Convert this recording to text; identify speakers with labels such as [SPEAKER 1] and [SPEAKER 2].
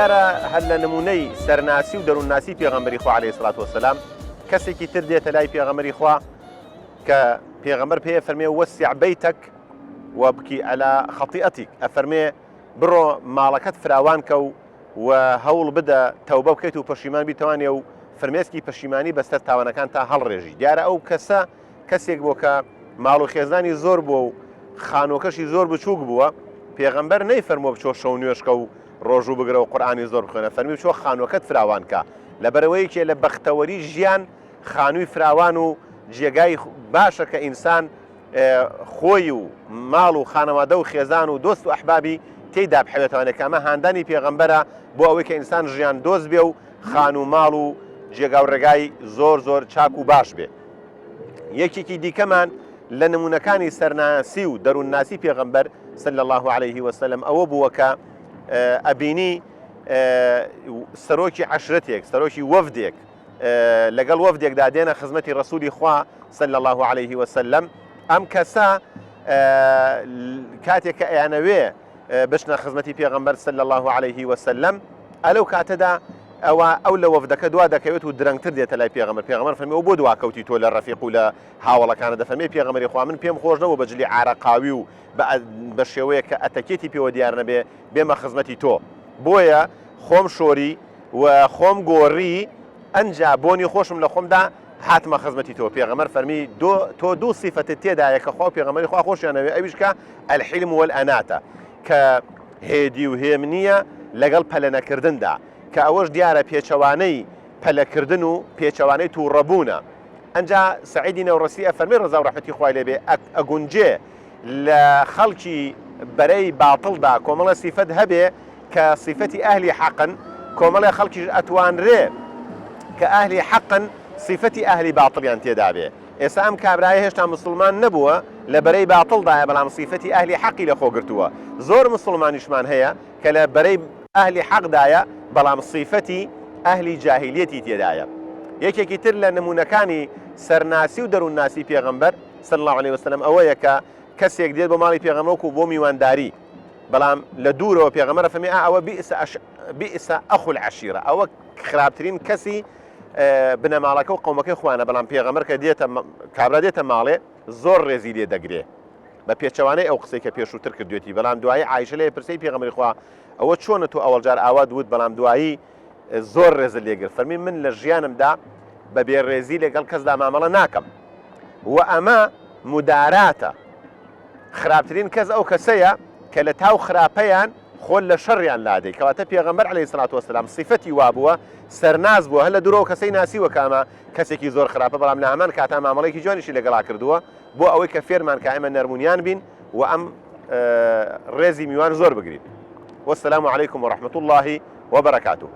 [SPEAKER 1] دیارە هەر لە نمونەی سەرناسی و دەروونناسی پێغەمبەری خوا عەلەیهی سەڵات وەسەلام کەسێکی تر دێتە لای پێغەمبەری خوا کە پێغەمبەر پێ فەرمێ وەسیع بەیتەک وابکی عەلا خەطیئەتیک، ئەفەرمێ بڕۆ ماڵەکەت فراوان کە و هەوڵ بدە تەوبە بکەیت و پەشیمان بیتەوانێ و فرمێسکی پەشیمانی بەسەر تاوانەکان تا هەڵڕێژی. دیارە ئەو کەسە کەسێک بۆ کە ماڵ و خێزانی زۆر بووە و خانۆکەشی زۆر بچووک بووە، پێغەمبەر نەیفەرمۆ بچۆ شەو نوێشکە و ڕۆژوو بگرە و قورئانی زۆر بخوێنە، فەرمی بچۆ خانۆکەت فراوان کە، لەبەرەوەی کێ لە بەختەوەری ژیان خانووی فراوان و جێگای باشە کە ئینسان خۆی و ماڵ و خانەوادە و خێزان و دۆست و ئەحبابی تێیدا بحەوێتەوە. کامە هاندانی پێغەمبەرە بۆ ئەوەی کە ئینسان ژیان دۆست بێ و خان و ماڵ و جێگا و ڕێگای زۆر زۆر چاک و باش بێ. یەکێکی دیکەمان لە نمونەکانی سەرناسی و دەروونناسی پێغەمبەر صلی الله علیه وسلم ئەوە بووە کە ئەبینی سەرۆکی عەشرەتێک، سەرۆکی وەفدێک لەگەڵ وەفدێکدا دێنە خزمەتی ڕەسوولی خوا صلی الله علیه وسلم. ئەم کەسە کاتێک کە ئەیانەوێ بچنە خزمەتی پێغەمبەر صلی الله علیه وسلم، ئەلەو کاتەدا ئەو لە وەفدەکە دوا دەکەوێت و درەنگتر دێتە لای پێغەمبەر. پێغەمبەر فەرمێ ئەو بۆ دواکەوتی تۆ لە ڕەفیق و لە هاوڵەکانە دەفەرمێ پێغەمبەری خوا من پێم خۆش نەبوو بەجلی عارەقاوی و بە شێوەیە کە ئەتەکێتی پێوە دیار نەبێ بێمە خزمەتی تۆ، بۆیە خۆم شۆری و خۆم گۆڕی ئەنجا بۆنی خۆشم لە خۆمدا هاتمە خزمەتی تۆ. پێغەمبەر فەرمی تۆ دوو سیفەتت تێدایە کە خوا پێغەمبەری خوا خۆشیانەوێ، ئەویش کە ئەلحیلم وەلئەناتە، کە هێدی و هێمنیە لەگەڵ پەلەنەکردندا، کە ئەوەش دیارە پێچەوانەی پەلەکردن و پێچەوانەی تووڕەبوونە. ئەنجا سەعیدی نەوڕەسی ئەفەرمێ ڕەزا و ڕەحمەتی خوای لێبێ ئەگونجێ لە خەڵکی بەرەی باتڵدا کۆمەڵە سیفەت هەبێ کە سیفەتی ئەهلی حەقن، کۆمەڵە خەڵکیش ئەتوانرێ کە ئەهلی حەقن سیفەتی ئەهلی باتڵیان تێدا بێ. ئێستا ئەم کابرایە هێشتا مسلمان نەبووە لە بەرەی باتڵدایە، بەڵام سیفەتی ئەهلی حەقی لە خۆگرتووە. زۆر مسلمانیشمان هەیە کە لە بەرەی ئەهلی حەقدایە بەڵام سیفەتی ئەهلی جاهیلیەتی تێدایە. یەکێکی تر لە نمونەکانی سەرناسی و دەروونناسی پێغەمبەر صلی الله علیه وسلم ئەوەیە کە کەسێک دێت بۆ ماڵی پێغەمبەر و بۆ میوانداری، بەڵام لە دوورەوە پێغەمبەر فەرمێ ئەوە بئس ئەخو العەشیرە، ئەوە خراپترین کەسی بنەماڵەکە و قەومەکەی خوانە. بەڵام پێغەمبەر کە کابرا دێتە ماڵێ زۆر ڕێزی لێ دەگرێ بە پێچەوانەی ئەو قسەی کە پێشووتر کردوێتی. بەڵام دوایی عایشە لێ پرسەی پێغەمبەری خوا ئەوە چۆنە تۆ ئەوەڵجار ئاوا دوت بەڵام دوایی زۆر ڕێزە لێگر، فەرمی من لە ژیانمدا بە بێڕێزی لەگەڵ کەسدا مامەڵە ناکەم و ئەمە موداراتە. خراپترین کەس ئەو کەسەیە کە لە تاو خراپەیان خۆل لە شەڕیان لادەی، کەواتە پێغەمبەر عەلەیهی سەڵات وەسەلام سیفەتی وابووە سەرناز بووە، هەر لە دوورەوە کەسەی ناسیوە کامە کەسێکی زۆر خراپە، بەڵام لە هەمان کاتا مامەڵەیەکی جوانیشی لەگەڵا کردووە بۆ ئەوەی کە فێرمان کە ئێمە نەرمونیان بین و ئەم ڕێزی میوان زۆر بگرین. وەسەلامو عەلەیکم وەڕەحمەتوڵڵاهی وەبەرەکاتوه.